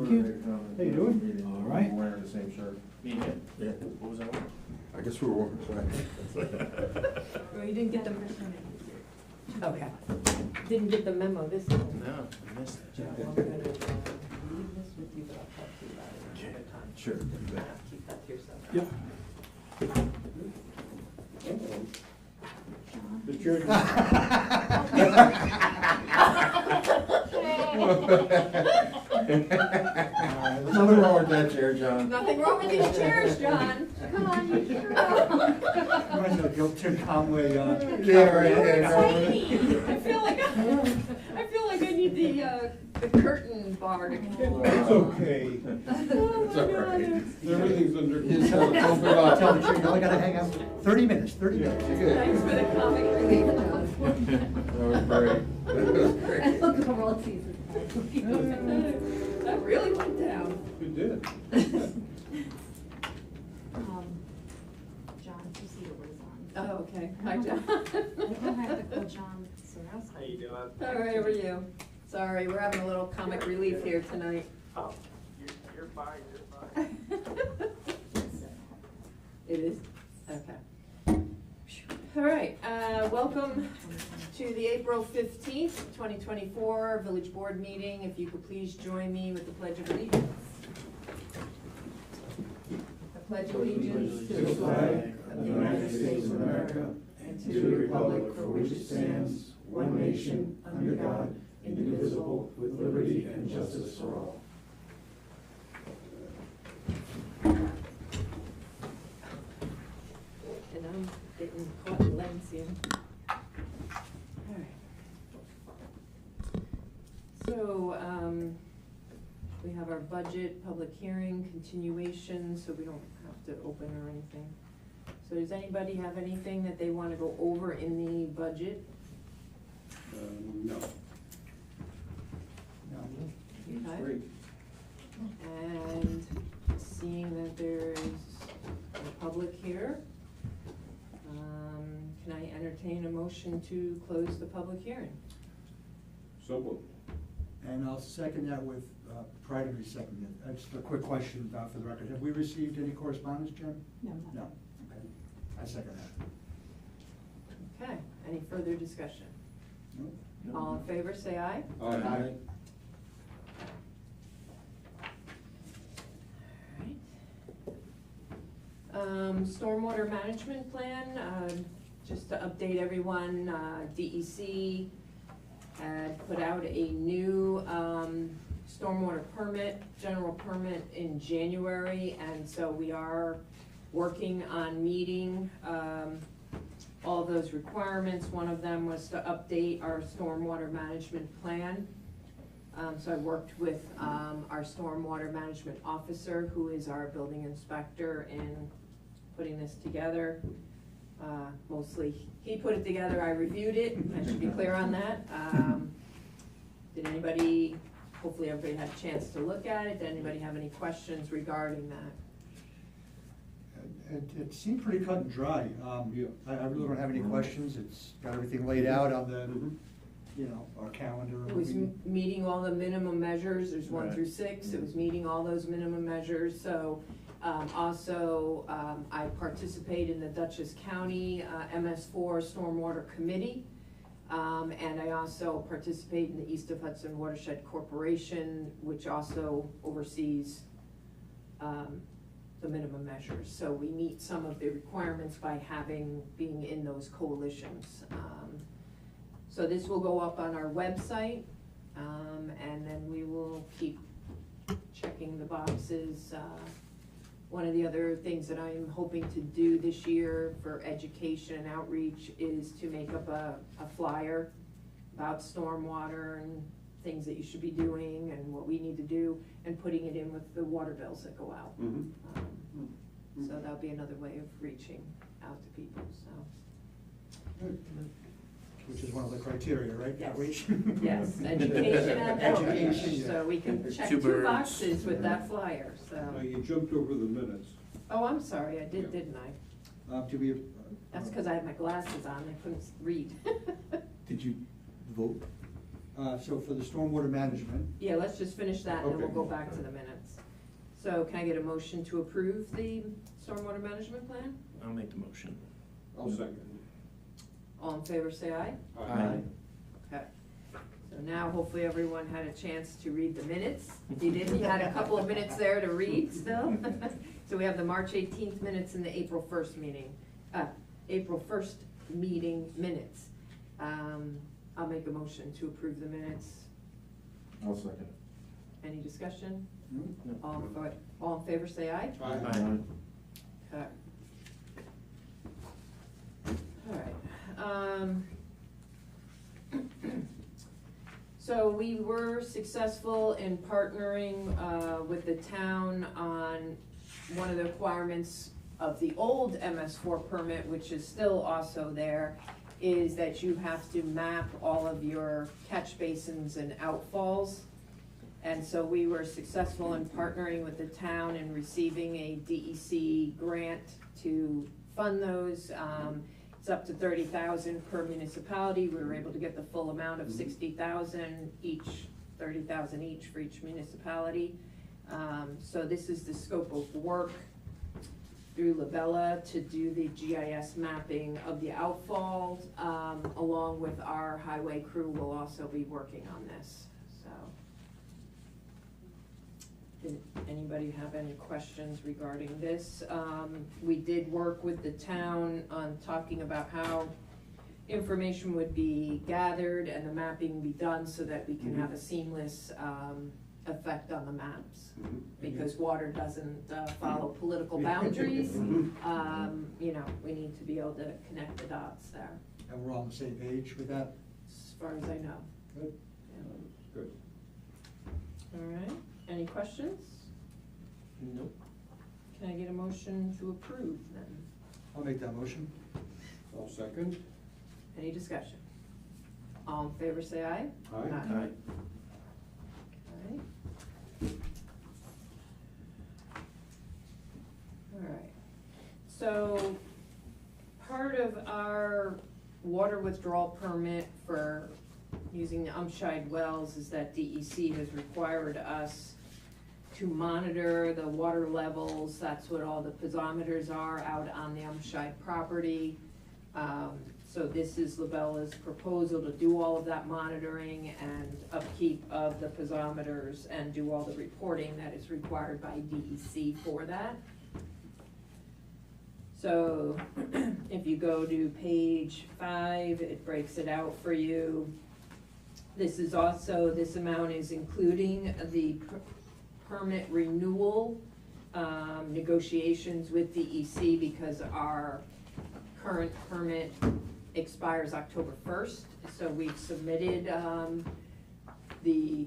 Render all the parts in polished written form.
Thank you. How you doing? All right. We're wearing the same shirt. Me and him? Yeah. What was that one? I guess we were, sorry. Well, you didn't get the, okay, didn't get the memo this time. No, I missed it. Joe, I'm gonna leave this with you, but I'll talk to you about it another time. Sure. Keep that to yourself. Yep. The chair. Nothing wrong with that chair, John. Nothing wrong with these chairs, John. Come on, you can go. Reminds me of the old Tim Conway, Yeah, right, yeah, Tiny. I feel like I need the curtain bar to come. It's okay. Oh It's my all God, right. it's- Everything's under Just tell control. them about- Tell the truth, you only gotta hang out 30 minutes, 30 minutes. You're good. Thanks for the comic relief. That was great. That was great. Look at the world season. That really went down. You did. John, you see what was on. Oh, okay. Hi, John. I don't have to call John Sorrell. How you doing? All right, how are you? Sorry, we're having a little comic relief here tonight. Oh, you're fine, you're fine. It is? Okay. All right, welcome to the April 15th, 2024 Village Board meeting. If you could please join me with the Pledge of Allegiance. I pledge allegiance to the flag of the United States of America and to the republic for which it stands, one nation, under God, indivisible, with liberty and justice for all. And I'm getting caught in lens here. Alright. So, we have our budget, public hearing, continuation, so we don't have to open or anything. So does anybody have anything that they wanna go over in the budget? No. Okay. Great. And seeing that there's a public here, can I entertain a motion to close the public hearing? So moved. And I'll second that with, prior to be seconded, just a quick question for the record. Have we received any correspondence, Jim? No, No, okay. I second that. Okay, any further discussion? Nope. All in favor, say aye. Aye. Alright. Stormwater management plan, just to update everyone, DEC had put out a new, stormwater permit, general permit in January, and so we are working on meeting, all those requirements. One of them was to update our stormwater management plan. So I worked with our stormwater management officer, who is our building inspector, in putting this together. Mostly he put it together, I reviewed it, I should be clear on that. Did anybody, hopefully everybody had a chance to look at it, did anybody have any questions regarding that? It seemed pretty cut and dry. Yeah. I really don't have any questions. It's got everything laid out on the, you know, our calendar. It was meeting all the minimum measures, there's 1 through 6, it was meeting all those minimum measures, so, also, I participate in the Dutchess County, MS4 Stormwater Committee, and I also participate in the East of Hudson Watershed Corporation, which also oversees, the minimum measures. So we meet some of the requirements by being in those coalitions. So this will go up on our website, and then we will keep checking the boxes. One of the other things that I'm hoping to do this year for education and outreach is to make up a flyer about stormwater and things that you should be doing and what we need to do, and putting it in with the water bills that go out. Mhm. So that'll be another way of reaching out to people, so. Which is one of the criteria, right? Yes. Outreach? Yes, education and outreach, Education, yeah. so we can check Two 2 birds. boxes with that flyer, Now, so. you jumped over the minutes. Oh, I'm sorry, I did, Yeah. didn't I? To be. That's because I had my glasses on, I couldn't read. Did you vote So for the stormwater management, Yeah, let's just finish that and then we'll Okay. go back to the minutes. So can I get a motion to approve the stormwater management plan? I'll make the motion. I'll second. All in favor, say aye. Aye. Okay. So now hopefully everyone had a chance to read the minutes. If you didn't, you had a couple of minutes there to read still. So we have the March 18th minutes and the April 1st meeting, April 1st meeting minutes. I'll make a motion to approve the minutes. I'll second. Any discussion? no? All in favor, say aye. Aye. Okay. All right. So we were successful in partnering with the town on one of the requirements of the old MS4 permit, which is still also there, is that you have to map all of your catch basins and outfalls. And so we were successful in partnering with the town and receiving a DEC grant to fund those. It's up to 30,000 per municipality. We were able to get the full amount of 60,000 each, 30,000 each for each municipality. So this is the scope of work through Labella to do the GIS mapping of the outfalls, along with our highway crew will also be working on this, so. Did anybody have any questions regarding this? We did work with the town on talking about how information would be gathered and the mapping be done so that we can have a seamless, effect on the maps. Because water doesn't follow political boundaries. You know, we need to be able to connect the dots there, And we're all on the same page with that? as far as I know. Good. Yeah. Good. All right, any questions? Nope. Can I get a motion to approve then? I'll make that motion. I'll second. Any discussion? All in favor, say aye. Aye. Okay. All right, so part of our water withdrawal permit for using the Umshide wells is that DEC has required us to monitor the water levels. That's what all the piezometers are out on the Umshide property. So this is Labella's proposal to do all of that monitoring and upkeep of the piezometers and do all the reporting that is required by DEC for that. So if you go to page 5, it breaks it out for you. This is also, this amount is including the permit renewal negotiations with DEC because our current permit expires October 1st. So we've submitted the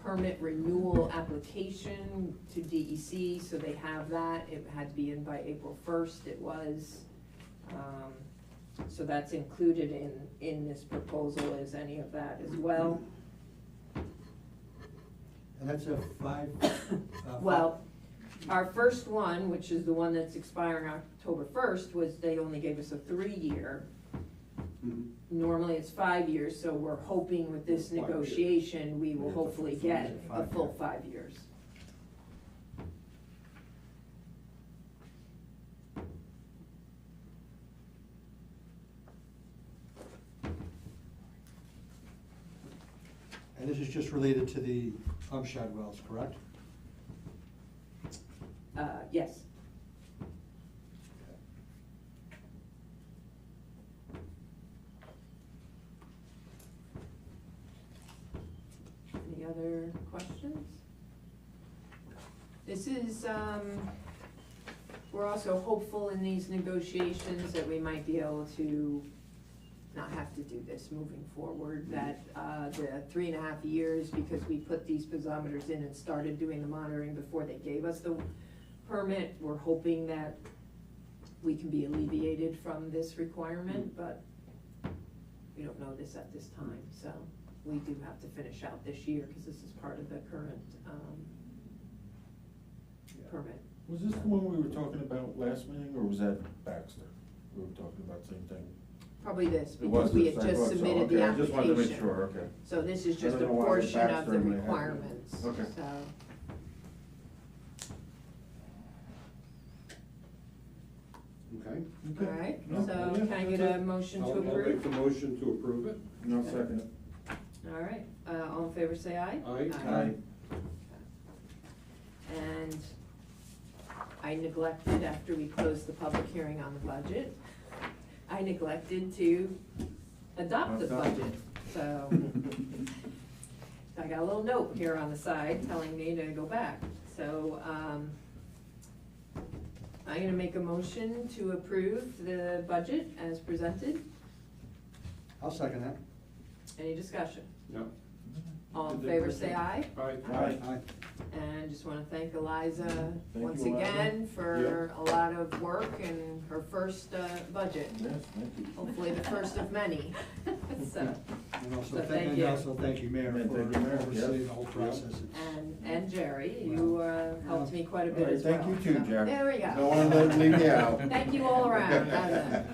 permit renewal application to DEC, so they have that. It had to be in by April 1st. It was. So that's included in this proposal as any of that as well. And that's a five. Well, our first one, which is the one that's expiring October 1st, was they only gave us a 3-year. Normally it's 5 years, so we're hoping with this 5 years. negotiation, we will Yeah, hopefully it's get a a 5 full year. 5 years. And this is just related to the Umshad wells, correct? Yes. Any other questions? This is, we're also hopeful in these negotiations that we might be able to not have to do this moving forward, that the 3.5 years, because we put these piezometers in and started doing the monitoring before they gave us the permit, we're hoping that we can be alleviated from this requirement, but we don't know this at this time, so we do have to finish out this year, because this is part of the current permit. Was this the one we were talking about last meeting, or was that Baxter? We were talking about the same thing? probably this, It was because we this, had I just thought so, submitted the okay, I just wanted to make application. sure, okay. So this is I just don't a know why the portion of tax the term they had. requirements, Okay. so. Okay. All right, No, so yeah, can I get that's a it. motion to I'll make approve? the motion to approve it. No, second it. All right, all in favor, say aye. Aye. Aye. And I neglected, after we closed the public hearing on the budget, I neglected to adopt the budget, so. I got a little note here on the side telling me to go back, so, I'm gonna make a motion to approve the budget as presented. I'll second that. Any discussion? No. All in favor, say aye. Aye. Aye. Aye. And just wanna thank Eliza Thank once you, Eliza. again for a lot of work and her first, budget. Yes, thank you. Hopefully the first of many, so, And also, So thank and you. also thank you, Mayor, And for thank you, Mayor, overseeing yes. the whole process. and Jerry, you, helped me quite a All bit right, as well. thank you too, So, Jerry. There we Don't go. wanna leave you out. Thank you all around, how's that?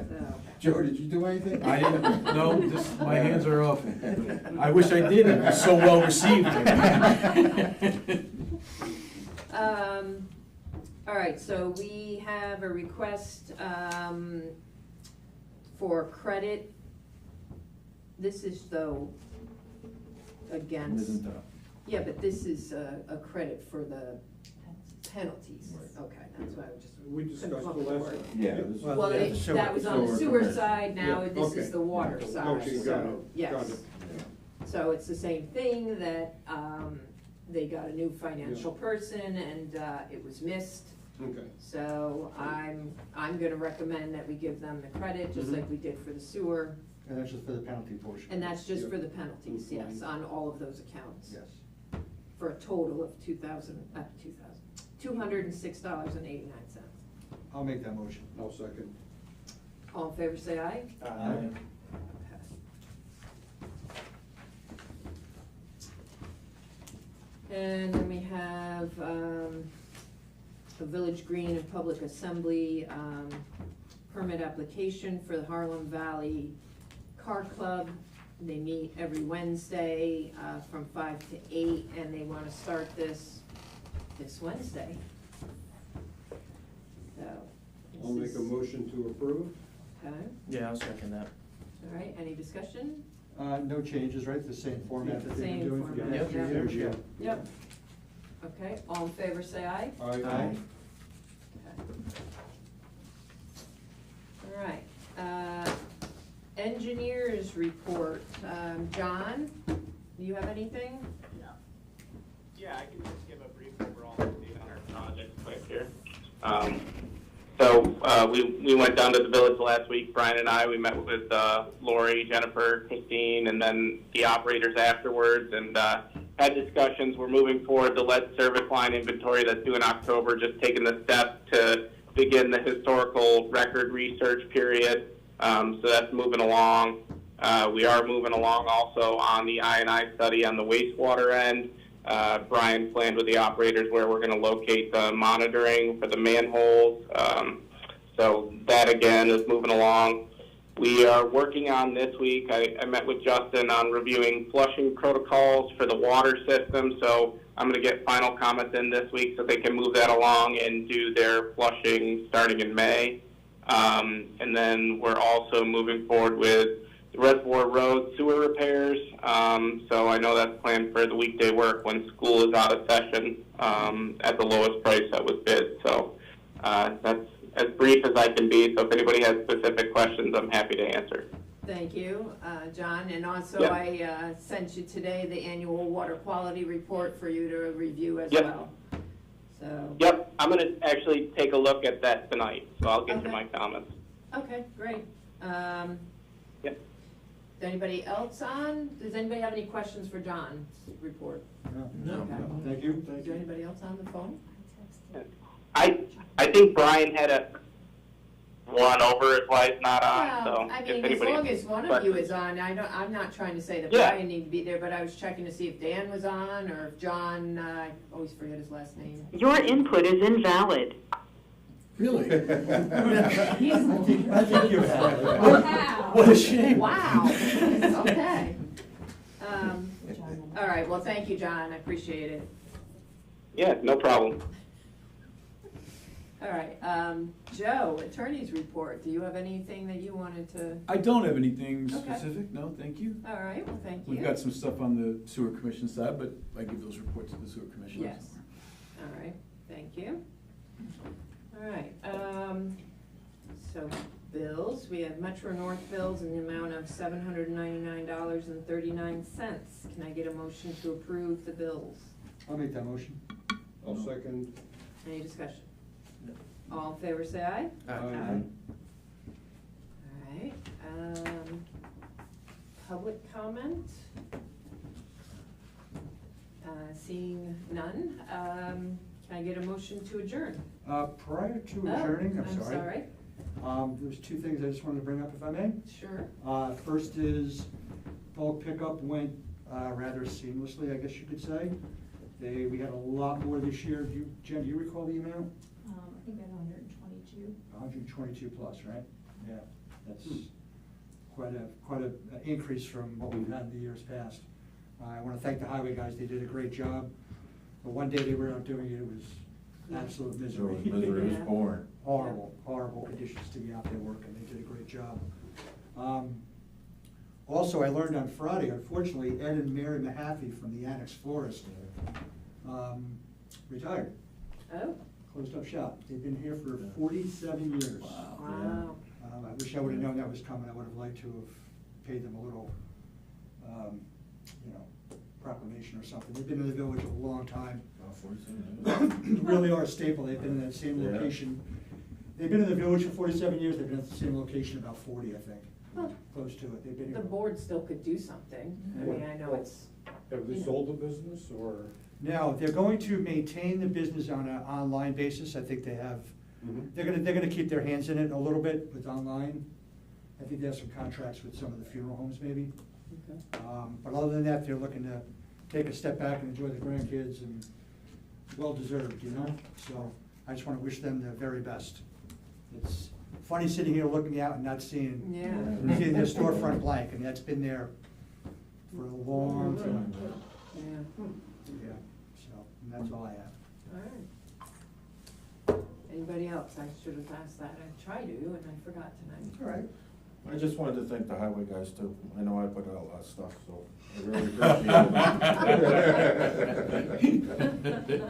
So. Joe, did you do anything? I didn't, no, just, my hands are off. I wish I did, it was so well received. All right, so we have a request, for credit. This is though against, Isn't that? yeah, but this is a credit for the penalties. Right. Okay, that's why I was just. We discussed couldn't the come up with the last word. one. Yeah. this- Well, Well, yeah, it- the sewer- that was on the sewer sewer commission. side, now Yeah, this okay. is the water Okay, side, got so, it, got yes. it. So it's the same thing that, they got a new financial person and, it was missed. Okay. So I'm gonna recommend that we give them the credit, just Mhm. like we did for the sewer. And that's just for the penalty portion. And that's just Yeah. for the penalties, Mhm. yes, on all of those accounts. Yes. For a total of $206.89. I'll make that motion. I'll second. All in favor, say aye. Aye. Okay. And then we have, a Village Green and Public Assembly, permit application for the Harlem Valley Car Club. They meet every Wednesday, from 5 to 8, and they wanna start this Wednesday. So. this I'll make is- a motion to approve. Okay, Yeah, I'll second that. all right, any discussion? No changes, right? The same format that they've been Same doing for the format, past few yeah. years, yeah. Yep. Okay, all in favor, say aye. Aye. Aye. Okay. All right, engineers report, John, do you have anything? Yeah, I can just give a brief overall update on our project quick here. So we went down to the village last week, Brian and I, we met with Lori, Jennifer, Christine, and then the operators afterwards, and had discussions. We're moving forward the lead service line inventory that's due in October, just taking the step to begin the historical record research period. So that's moving along. We are moving along also on the I&I study on the wastewater end. Brian planned with the operators where we're going to locate the monitoring for the manholes. So that again is moving along. We are working on this week. I met with Justin on reviewing flushing protocols for the water system. So I'm going to get final comments in this week so they can move that along and do their flushing starting in May. And then we're also moving forward with the Reservoir Road sewer repairs. So I know that's planned for the weekday work when school is out of session at the lowest price that was bid. So that's as brief as I can be. So if anybody has specific questions, I'm happy to answer. Thank you, John, and also Yep. I sent you today the annual water quality report for you to review as Yep. well. So. Yep, I'm going to actually take a look at that tonight, so I'll get Okay. you my comments. Okay, great. Yep. Is anybody else on? Does anybody have any questions for John's report? No. Okay. Thank you. Is there anybody else on the phone? I think Brian had a one over is why he's not on, so Well, I if mean, as anybody long as one of you questions- is on, I'm not trying to say that Yeah. Brian needed to be there, but I was checking to see if Dan was on, or if John, I always forget his last name. Your input is invalid. Really? I think you have. Wow. What a shame. Wow, okay. All right, well, thank you, John, I appreciate it. Yeah, no problem. All right, Joe, attorney's report, do you have anything that you wanted to? I don't have anything Okay. specific, no, thank you. All right, well, thank you. We've got some stuff on the sewer commission side, but I give those reports to the sewer commission. Yes. All right, thank you. All right, so bills, we have Metro North bills in the amount of $799.39. Can I get a motion to approve the bills? I'll make that motion. I'll second. Any discussion? All in favor, say aye. Aye. All right, public comment? Seeing none, can I get a motion to adjourn? Prior to Oh, adjourning, I'm I'm sorry. sorry, There's two things I just wanted to bring up, if I may. sure. First is bulk pickup went rather seamlessly, I guess you could say. We had a lot more this year. Jen, do you recall the amount? I think I had 122. 122 plus, right? Yeah, that's quite a increase from what we've had in the years past. I want to thank the highway guys, they did a great job. The one day they were out doing it, it was absolute misery. Misery was Yeah. born. Horrible, horrible conditions to be out there working, they did a great job. Also, I learned on Friday, unfortunately, Ed and Mary Mahaffey from the Annex Florist retired, Oh, closed up shop. They've been here for 47 years. wow. I wish I would have known that was coming. I would have liked to have paid them a little, proclamation or something. They've been in the village a long time. About 47 years. Really are a staple. They've been in that same Yeah. location. They've been in the village for 47 years. They've been at the same location about 40, I think. Well, Close to it. They've been the here. board still could do something. I mean, I know it's, Have they sold the business, or? Now, they're going to maintain the business on an online basis. I think they have, they're gonna keep their hands in it a little bit with online. I think they have some contracts with some of the funeral homes maybe. okay. But other than that, they're looking to take a step back and enjoy the grandkids, and well-deserved, you know? So I just want to wish them the very best. It's funny sitting here looking out and not seeing, Yeah. seeing their storefront blank, and that's been there for a long time. Yeah, Yeah, so, and that's all I have. all right. Anybody else? I should have asked that. I tried to, and I forgot tonight. All right. I just wanted to thank the highway guys too. I know I put out a lot of stuff, so I really appreciate it.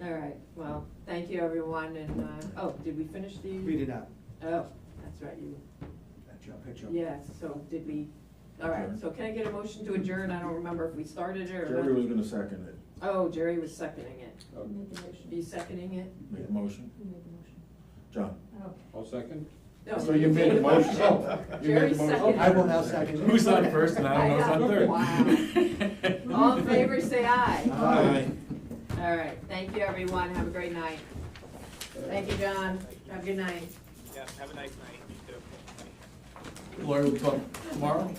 All right, well, thank you, everyone, and, oh, did we finish the? We did not. Oh, that's right, you, That job, picture. yes, so did we, all right, so can I get a motion to adjourn? I don't remember if we started it or. Jerry was gonna second it. Oh, Jerry was seconding it. Make a motion. You seconding it? Make a motion. You make a motion. John. Okay. I'll second. No, So you made the motion. You Jerry made the motion. seconded. I will now second. Who's on first and I don't know who's on third? Wow. All in favor, say aye. Aye. All right, thank you, everyone, have a great night. Thank you, John, have a good night. Yeah, have a nice night, you too. Lori, we'll talk tomorrow?